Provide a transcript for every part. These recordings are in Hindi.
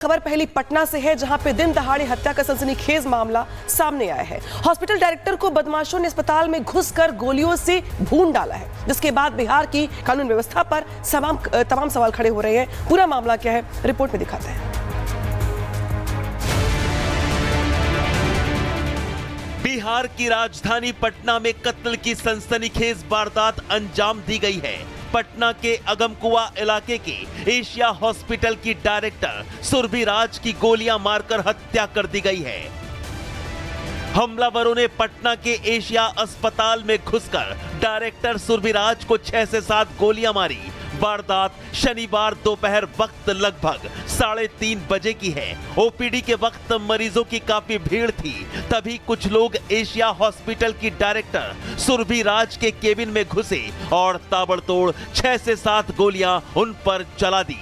खबर पहली पटना से है, जहां पे दिन दहाड़े हत्या का सनसनीखेज मामला सामने आया है। हॉस्पिटल डायरेक्टर को बदमाशों ने अस्पताल में घुसकर गोलियों से भून डाला है, जिसके बाद बिहार की कानून व्यवस्था पर तमाम सवाल खड़े हो रहे हैं। पूरा मामला क्या है, रिपोर्ट में दिखाते हैं। बिहार की राजधानी पटना में कत्ल की सनसनीखेज वारदात अंजाम दी गई है। पटना के अगमकुआ इलाके के एशिया हॉस्पिटल की डायरेक्टर सुरभि राज की गोलियां मारकर हत्या कर दी गई है। हमलावरों ने पटना के एशिया अस्पताल में घुसकर डायरेक्टर सुरभि राज को 6 से 7 गोलियां मारी। वारदात शनिवार दोपहर वक्त लगभग 3:30 बजे की है। ओपीडी के वक्त मरीजों की काफी भीड़ थी, तभी कुछ लोग एशिया हॉस्पिटल की डायरेक्टर सुरभि राज के केबिन में घुसे और ताबड़तोड़ 6 से 7 गोलियां उन पर चला दी।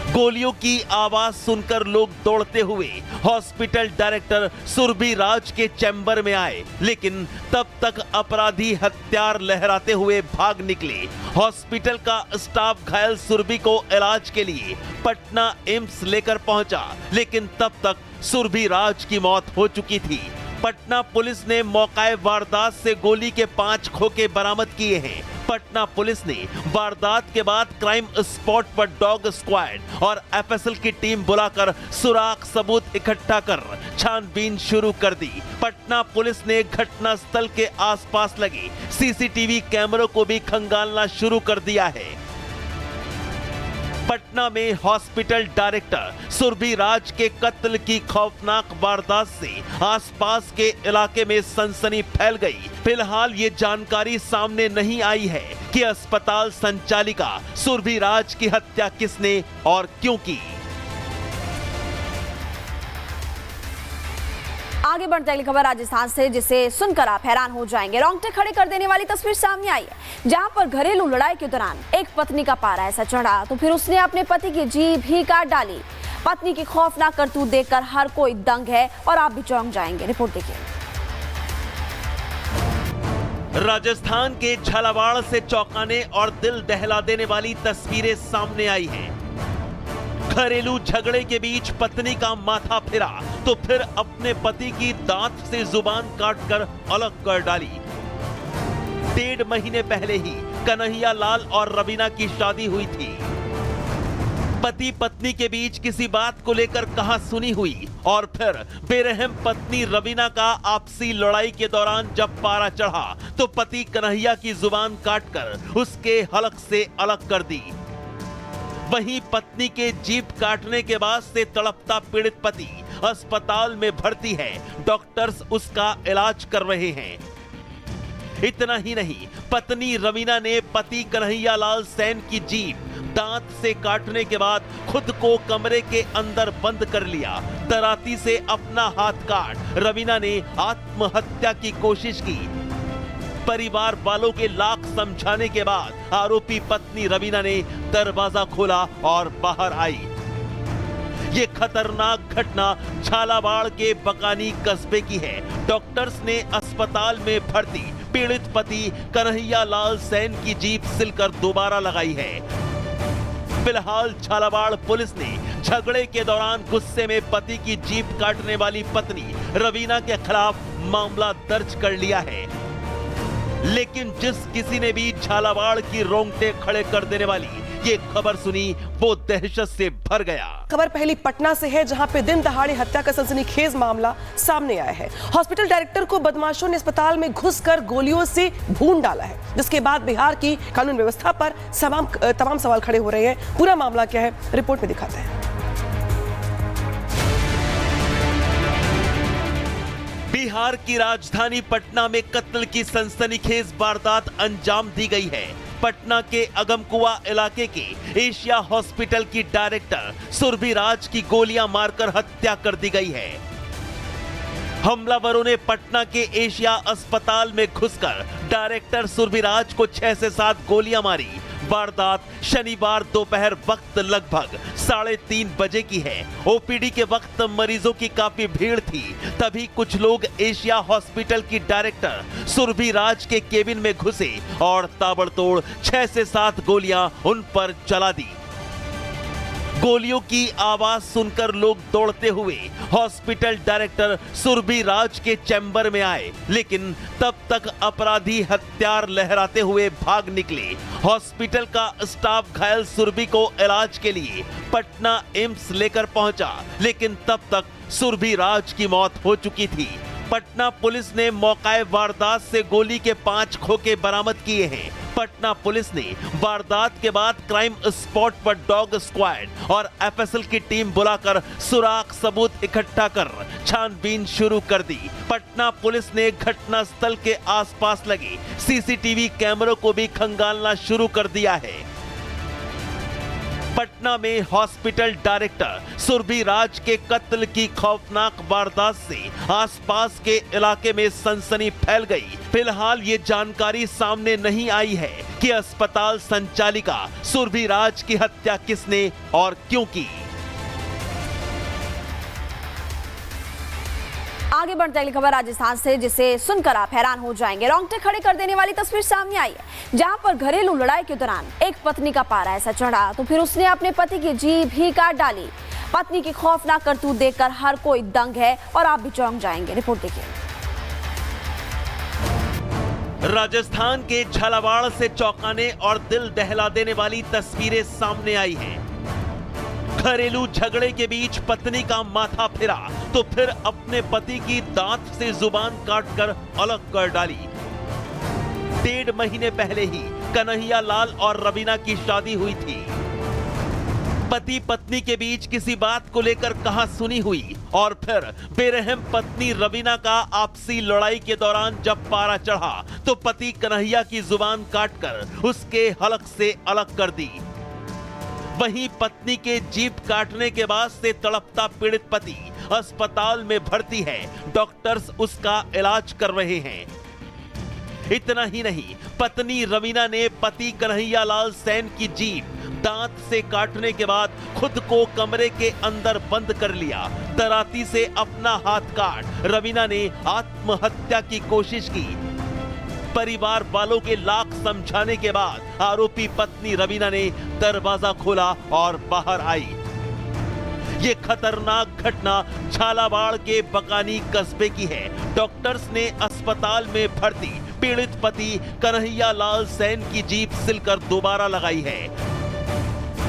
गोलियों की आवाज सुनकर लोग दौड़ते हुए हॉस्पिटल डायरेक्टर सुरभि राज के चैम्बर में आए, लेकिन तब तक अपराधी हथियार लहराते हुए भाग निकले। हॉस्पिटल का स्टाफ घायल सुरभि को इलाज के लिए पटना एम्स लेकर पहुंचा, लेकिन तब तक सुरभि राज की मौत हो चुकी थी। पटना पुलिस ने मौके वारदात से गोली के 5 खोखे बरामद किए हैं। पटना पुलिस ने वारदात के बाद क्राइम स्पॉट पर डॉग स्क्वाड और एफएसएल की टीम बुलाकर सुराग सबूत इकट्ठा कर छानबीन शुरू कर दी। पटना पुलिस ने घटनास्थल के आसपास लगे सीसीटीवी कैमरों को भी खंगालना शुरू कर दिया है। पटना में हॉस्पिटल डायरेक्टर सुरभि राज के कत्ल की खौफनाक वारदात से आसपास के इलाके में सनसनी फैल गई। फिलहाल ये जानकारी सामने नहीं आई है कि अस्पताल संचालिका सुरभि राज की हत्या किसने और क्यों की। आगे बढ़ते अगली खबर राजस्थान से, जिसे सुनकर आप हैरान हो जाएंगे। रोंगटे खड़े कर देने वाली तस्वीर सामने आई है, जहां पर घरेलू लड़ाई के दौरान एक पत्नी का पारा ऐसा चढ़ा तो फिर उसने अपने पति की जीभ ही काट डाली। पत्नी की खौफनाक करतूत देखकर हर कोई दंग है और आप भी चौंक जाएंगे। रिपोर्ट देखिए। राजस्थान के झालावाड़ से चौंकाने और दिल दहला देने वाली तस्वीरें सामने आई हैं। घरेलू झगड़े के बीच पत्नी का माथा फिरा तो फिर अपने पति की दांत से जुबान काटकर अलग कर डाली। 1.5 महीने पहले ही कन्हैया लाल और रवीना की शादी हुई थी। पति पत्नी के बीच किसी बात को लेकर कहा सुनी हुई और फिर बेरहम पत्नी रवीना का आपसी लड़ाई के दौरान जब पारा चढ़ा तो पति कन्हैया की जुबान काटकर उसके हलक से अलग कर दी। वहीं पत्नी के जीभ काटने के बाद से तड़पता पीड़ित पति अस्पताल में भर्ती है। डॉक्टर्स उसका इलाज कर रहे हैं। इतना ही नहीं, पत्नी रवीना ने पति कन्हैया लाल सैन की जीभ दांत से काटने के बाद खुद को कमरे के अंदर बंद कर लिया। तराती से अपना हाथ काट रवीना ने आत्महत्या की कोशिश की। परिवार वालों के लाख समझाने के बाद आरोपी पत्नी रवीना ने दरवाजा खोला और बाहर आई। ये खतरनाक घटना झालावाड़ के बकानी कस्बे की है। डॉक्टर्स ने अस्पताल में भर्ती पीड़ित पति कन्हैया लाल सैन की जीभ सिलकर दोबारा लगाई है। फिलहाल झालावाड़ पुलिस ने झगड़े के दौरान गुस्से में पति की जीभ काटने वाली पत्नी रवीना के खिलाफ मामला दर्ज कर लिया है। लेकिन जिस किसी ने भी झालावाड़ की रोंगटे खड़े कर देने वाली ये खबर सुनी, वो दहशत से भर गया। खबर पहली पटना से है, जहां पे दिन दहाड़े हत्या का सनसनीखेज मामला सामने आया है। हॉस्पिटल डायरेक्टर को बदमाशों ने अस्पताल में घुसकर गोलियों से भून डाला है, जिसके बाद बिहार की कानून व्यवस्था पर तमाम सवाल खड़े हो रहे हैं। पूरा मामला क्या है, रिपोर्ट में दिखाते हैं। बिहार की राजधानी पटना में कत्ल की सनसनीखेज वारदात अंजाम दी गई है। पटना के अगमकुआ इलाके के एशिया हॉस्पिटल की डायरेक्टर सुरभि राज की गोलियां मारकर हत्या कर दी गई है। हमलावरों ने पटना के एशिया अस्पताल में घुसकर डायरेक्टर सुरभि राज को 6 से 7 गोलियां मारी। वारदात शनिवार दोपहर वक्त लगभग 3:30 बजे की है। ओपीडी के वक्त मरीजों की काफी भीड़ थी, तभी कुछ लोग एशिया हॉस्पिटल की डायरेक्टर सुरभि राज के केबिन में घुसे और ताबड़तोड़ 6 से 7 गोलियां उन पर चला दी। गोलियों की आवाज सुनकर लोग दौड़ते हुए हॉस्पिटल डायरेक्टर सुरभि राज के चैम्बर में आए, लेकिन तब तक अपराधी हथियार लहराते हुए भाग निकले। हॉस्पिटल का स्टाफ घायल सुरभि को इलाज के लिए पटना एम्स लेकर पहुंचा, लेकिन तब तक सुरभि राज की मौत हो चुकी थी। पटना पुलिस ने मौके वारदात से गोली के 5 खोखे बरामद किए हैं। पटना पुलिस ने वारदात के बाद क्राइम स्पॉट पर डॉग स्क्वाड और एफएसएल की टीम बुलाकर सुराग सबूत इकट्ठा कर छानबीन शुरू कर दी। पटना पुलिस ने घटनास्थल के आसपास लगे सीसीटीवी कैमरों को भी खंगालना शुरू कर दिया है। पटना में हॉस्पिटल डायरेक्टर सुरभि राज के कत्ल की खौफनाक वारदात से आसपास के इलाके में सनसनी फैल गई। फिलहाल ये जानकारी सामने नहीं आई है कि अस्पताल संचालिका सुरभि राज की हत्या किसने और क्यों की। आगे बढ़ते अगली खबर राजस्थान से, जिसे सुनकर आप हैरान हो जाएंगे। रोंगटे खड़े कर देने वाली तस्वीर सामने आई है, जहां पर घरेलू लड़ाई के दौरान एक पत्नी का पारा ऐसा चढ़ा तो फिर उसने अपने पति की जीभ ही काट डाली। पत्नी की खौफनाक करतूत देखकर हर कोई दंग है और आप भी चौंक जाएंगे। रिपोर्ट देखिए। राजस्थान के झालावाड़ से चौंकाने और दिल दहला देने वाली तस्वीरें सामने आई हैं। घरेलू झगड़े के बीच पत्नी का माथा फिरा तो फिर अपने पति की दांत से जुबान काटकर अलग कर डाली। 1.5 महीने पहले ही कन्हैया लाल और रवीना की शादी हुई थी। पति पत्नी के बीच किसी बात को लेकर कहा सुनी हुई और फिर बेरहम पत्नी रवीना का आपसी लड़ाई के दौरान जब पारा चढ़ा तो पति कन्हैया की जुबान काटकर उसके हलक से अलग कर दी। वहीं पत्नी के जीभ काटने के बाद से तड़पता पीड़ित पति अस्पताल में भर्ती है। डॉक्टर्स उसका इलाज कर रहे हैं। इतना ही नहीं, पत्नी रवीना ने पति कन्हैया लाल सैन की जीभ दांत से काटने के बाद खुद को कमरे के अंदर बंद कर लिया। तराती से अपना हाथ काट रवीना ने आत्महत्या की कोशिश की। परिवार वालों के लाख समझाने के बाद आरोपी पत्नी रवीना ने दरवाजा खोला और बाहर आई। ये खतरनाक घटना झालावाड़ के बकानी कस्बे की है। डॉक्टर्स ने अस्पताल में भर्ती पीड़ित पति कन्हैया लाल सैन की जीभ सिलकर दोबारा लगाई है।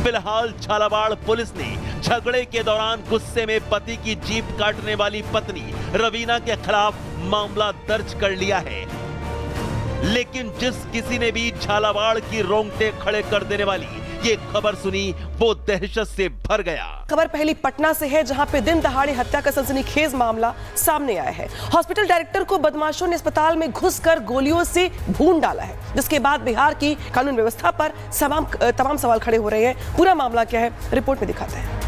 फिलहाल झालावाड़ पुलिस ने झगड़े के दौरान गुस्से में पति की जीभ काटने वाली पत्नी रवीना के खिलाफ मामला दर्ज कर लिया है। लेकिन जिस किसी ने भी झालावाड़ की रोंगटे खड़े कर देने वाली ये खबर सुनी वो दहशत से भर गया। खबर पहली पटना से है, जहां पे दिन दहाड़े हत्या का सनसनीखेज मामला सामने आया है। हॉस्पिटल डायरेक्टर को बदमाशों ने अस्पताल में घुसकर गोलियों से भून डाला है, जिसके बाद बिहार की कानून व्यवस्था पर तमाम सवाल खड़े हो रहे हैं। पूरा मामला क्या है, रिपोर्ट में दिखाते हैं।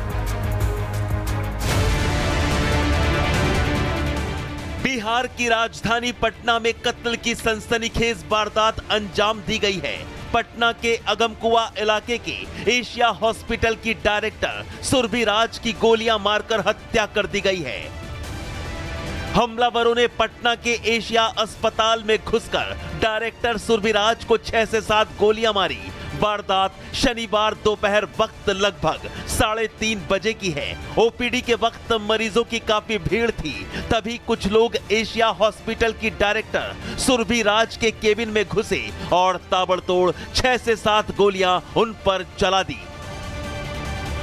बिहार की राजधानी पटना में कत्ल की सनसनीखेज वारदात अंजाम दी गई है। पटना के अगमकुआ इलाके के एशिया हॉस्पिटल की डायरेक्टर सुरभि राज की गोलियां मारकर हत्या कर दी गई है। हमलावरों ने पटना के एशिया अस्पताल में घुसकर डायरेक्टर सुरभि राज को 6 से 7 गोलियां मारी। वारदात शनिवार दोपहर वक्त लगभग 3:30 बजे की है। ओपीडी के वक्त मरीजों की काफी भीड़ थी। तभी कुछ लोग एशिया हॉस्पिटल की डायरेक्टर सुरभि राज के केबिन में घुसे और ताबड़तोड़ 6 से 7 गोलियां उन पर चला दी।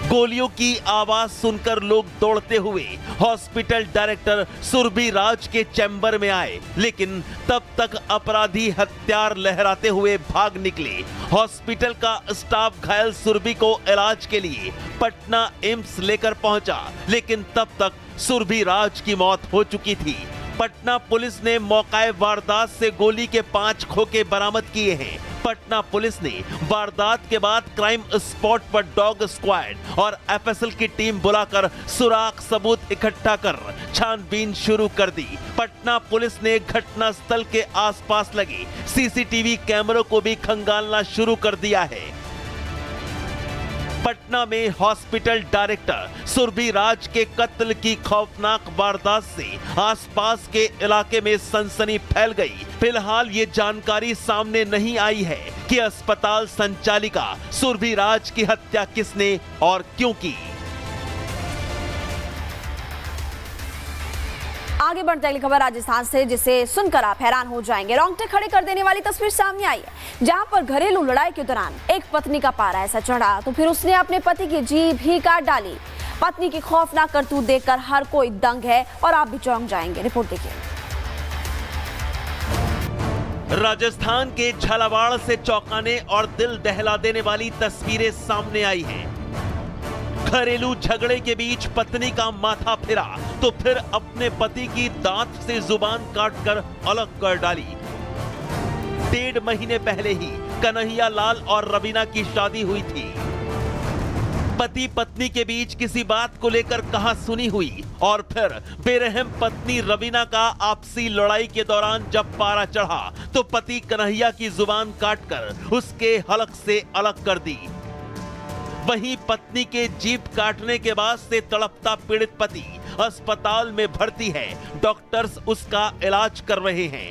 गोलियों की आवाज सुनकर लोग दौड़ते हुए हॉस्पिटल डायरेक्टर सुरभि राज के चैम्बर में आए, लेकिन तब तक अपराधी हथियार लहराते हुए भाग निकले। हॉस्पिटल का स्टाफ घायल सुरभि को इलाज के लिए पटना एम्स लेकर पहुंचा, लेकिन तब तक सुरभि राज की मौत हो चुकी थी। पटना पुलिस ने मौके वारदात से गोली के 5 खोखे बरामद किए हैं। पटना पुलिस ने वारदात के बाद क्राइम स्पॉट पर डॉग स्क्वाड और एफएसएल की टीम बुलाकर सुराग सबूत इकट्ठा कर छानबीन शुरू कर दी। पटना पुलिस ने घटनास्थल के आसपास लगे सीसीटीवी कैमरों को भी खंगालना शुरू कर दिया है। पटना में हॉस्पिटल डायरेक्टर सुरभि राज के कत्ल की खौफनाक वारदात से आसपास के इलाके में सनसनी फैल गई। फिलहाल ये जानकारी सामने नहीं आई है कि अस्पताल संचालिका सुरभि राज की हत्या किसने और क्यों की। आगे बढ़ते अगली खबर राजस्थान से, जिसे सुनकर आप हैरान हो जाएंगे। रोंगटे खड़े कर देने वाली तस्वीर सामने आई है, जहां पर घरेलू लड़ाई के दौरान एक पत्नी का पारा ऐसा चढ़ा तो फिर उसने अपने पति की जीभ ही काट डाली। पत्नी की खौफनाक करतूत देखकर हर कोई दंग है और आप भी चौंक जाएंगे। रिपोर्ट देखिए। राजस्थान के झालावाड़ से चौंकाने और दिल दहला देने वाली तस्वीरें सामने आई हैं। घरेलू झगड़े के बीच पत्नी का माथा फिरा तो फिर अपने पति की दांत से जुबान काटकर अलग कर डाली। 1.5 महीने पहले ही कन्हैया लाल और रवीना की शादी हुई थी। पति पत्नी के बीच किसी बात को लेकर कहासुनी हुई और फिर बेरहम पत्नी रवीना का आपसी लड़ाई के दौरान जब पारा चढ़ा तो पति कन्हैया की जुबान काटकर उसके हलक से अलग कर दी। वहीं पत्नी के जीभ काटने के बाद से तड़पता पीड़ित पति अस्पताल में भर्ती है। डॉक्टर्स उसका इलाज कर रहे हैं।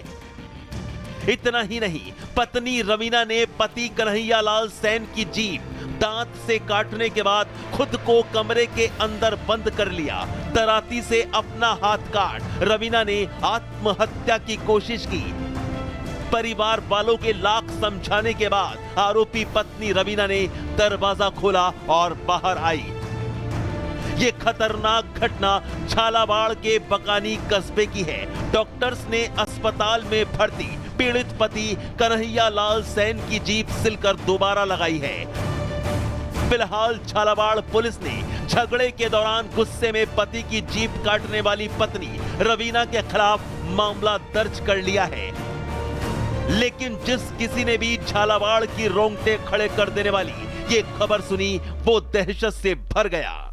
इतना ही नहीं, पत्नी रवीना ने पति कन्हैया लाल सैन की जीभ दांत से काटने के बाद खुद को कमरे के अंदर बंद कर लिया। तराती से अपना हाथ काट रवीना ने आत्महत्या की कोशिश की। परिवार वालों के लाख समझाने के बाद आरोपी पत्नी रवीना ने दरवाजा खोला और बाहर आई। ये खतरनाक घटना झालावाड़ के बकानी कस्बे की है। डॉक्टर्स ने अस्पताल में भर्ती पीड़ित पति कन्हैया लाल सैन की जीभ सिलकर दोबारा लगाई है। फिलहाल झालावाड़ पुलिस ने झगड़े के दौरान गुस्से में पति की जीभ काटने वाली पत्नी रवीना के खिलाफ मामला दर्ज कर लिया है। लेकिन जिस किसी ने भी झालावाड़ की रोंगटे खड़े कर देने वाली ये खबर सुनी वो दहशत से भर गया।